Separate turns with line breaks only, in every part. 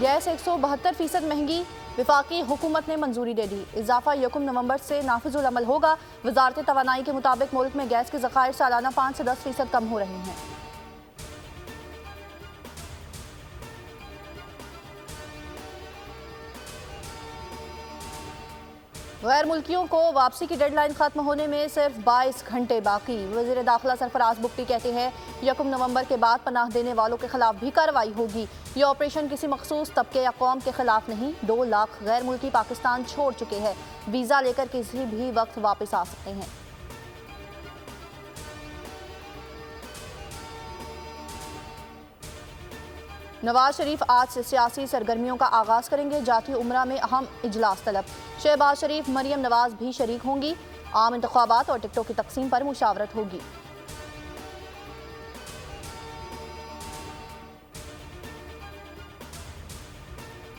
Gas 172% مہنگی، وفاقی حکومت نے منظوری دے دی، اضافہ 1 نومبر سے نافذ العمل ہوگا۔ وزارت توانائی کے مطابق ملک میں گیس کے ذخائر سالانہ 5 سے 10% کم ہو رہے ہیں۔ غیر ملکیوں کو واپسی کی ڈیڈ لائن ختم ہونے میں صرف 22 گھنٹے باقی۔ وزیر داخلہ سرفراز بگٹی کہتے ہیں 1 نومبر کے بعد پناہ دینے والوں کے خلاف بھی کارروائی ہوگی۔ یہ آپریشن کسی مخصوص طبقے یا قوم کے خلاف نہیں، 2 لاکھ غیر ملکی پاکستان چھوڑ چکے ہیں، ویزا لے کر کسی بھی وقت واپس آ سکتے ہیں۔ نواز شریف آج سے سیاسی سرگرمیوں کا آغاز کریں گے، جاتی عمرہ میں اہم اجلاس طلب۔ شہباز شریف، مریم نواز بھی شریک ہوں گی۔ عام انتخابات اور ٹکٹوں کی تقسیم پر مشاورت ہوگی۔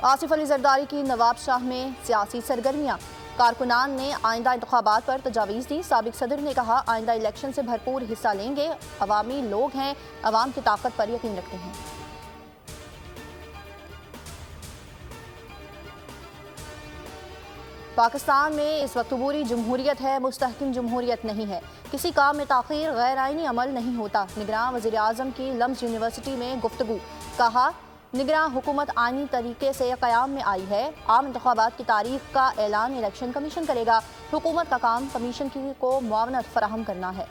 آصف علی زرداری کی نواب شاہ میں سیاسی سرگرمیاں، کارکنان نے آئندہ انتخابات پر تجاویز دی۔ سابق صدر نے کہا آئندہ الیکشن سے بھرپور حصہ لیں گے، عوامی لوگ ہیں، عوام کی طاقت پر یقین رکھتے ہیں۔ پاکستان میں اس وقت عبوری جمہوریت ہے، مستحکم جمہوریت نہیں ہے۔ کسی کام میں تاخیر غیر آئینی عمل نہیں ہوتا۔ نگراں وزیر اعظم کی لمز یونیورسٹی میں گفتگو، کہا نگراں حکومت آئینی طریقے سے قیام میں آئی ہے۔ عام انتخابات کی تاریخ کا اعلان الیکشن کمیشن کرے گا۔ حکومت کا کام کمیشن کو معاونت فراہم کرنا ہے۔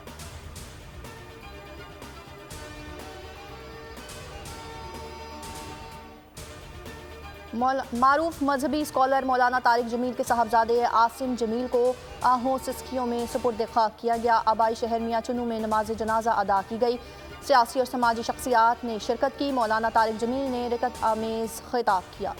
معروف مذہبی اسکالر مولانا طارق جمیل کے صاحبزادے عاصم جمیل کو آہوں سسکیوں میں سپرد خاک کیا گیا۔ آبائی شہر میاں چنو میں نماز جنازہ ادا کی گئی۔ سیاسی اور سماجی شخصیات نے شرکت کی۔ مولانا طارق جمیل نے رکعت آمیز خطاب کیا۔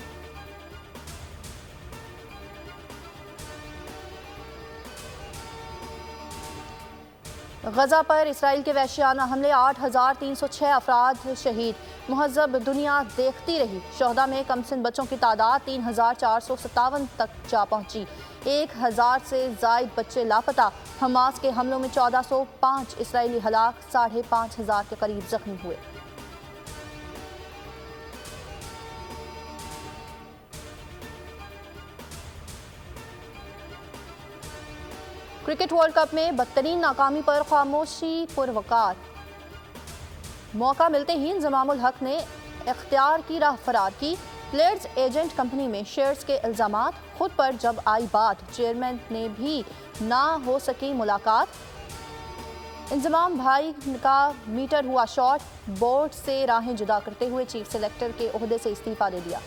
غزہ پر اسرائیل کے وحشیانہ حملے، 8306 افراد شہید۔ مہذب دنیا دیکھتی رہی، شہداء میں کم سن بچوں کی تعداد 3457 تک جا پہنچی۔ 1000 سے زائد بچے لاپتہ۔ حماس کے حملوں میں 1405 اسرائیلی ہلاک، 5500 کے قریب زخمی ہوئے۔ کرکٹ ورلڈ کپ میں بدترین ناکامی پر خاموشی پروقار، موقع ملتے ہی انضمام الحق نے اختیار کی راہ فرار کی۔ پلیئرز ایجنٹ کمپنی میں شیئرز کے الزامات، خود پر جب آئی بات چیئرمین نے بھی نہ ہو سکی ملاقات۔ انضمام بھائی کا میٹر ہوا شارٹ، بورڈ سے راہیں جدا کرتے ہوئے چیف سلیکٹر کے عہدے سے استعفیٰ دے دیا۔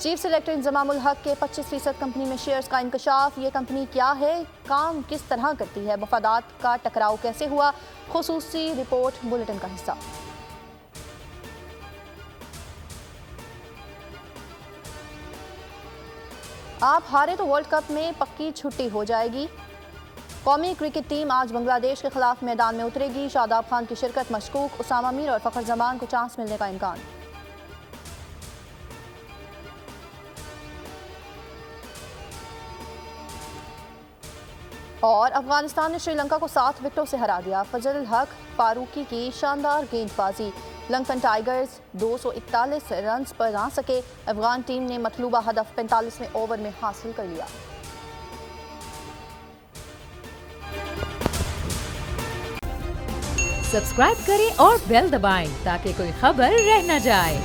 چیف سلیکٹر انضمام الحق کے 25% کمپنی میں شیئرز کا انکشاف۔ یہ کمپنی کیا ہے، کام کس طرح کرتی ہے، مفادات کا ٹکراؤ کیسے ہوا، خصوصی رپورٹ بلیٹن کا حصہ۔ آپ ہارے تو ورلڈ کپ میں پکی چھٹی ہو جائے گی۔ قومی کرکٹ ٹیم آج بنگلہ دیش کے خلاف میدان میں اترے گی۔ شاداب خان کی شرکت مشکوک، اسامہ میر اور فخر زمان کو چانس ملنے کا امکان۔ اور افغانستان نے سری لنکا کو 7 وکٹوں سے ہرا دیا۔ فضل الحق فاروقی کی شاندار گیند بازی، لنکن ٹائیگرز 241 رنز پر آ سکے۔ افغان ٹیم نے مطلوبہ ہدف 45ویں اوور میں حاصل کر لیا۔
سبسکرائب کریں اور بیل دبائیں تاکہ کوئی خبر رہ نہ جائے۔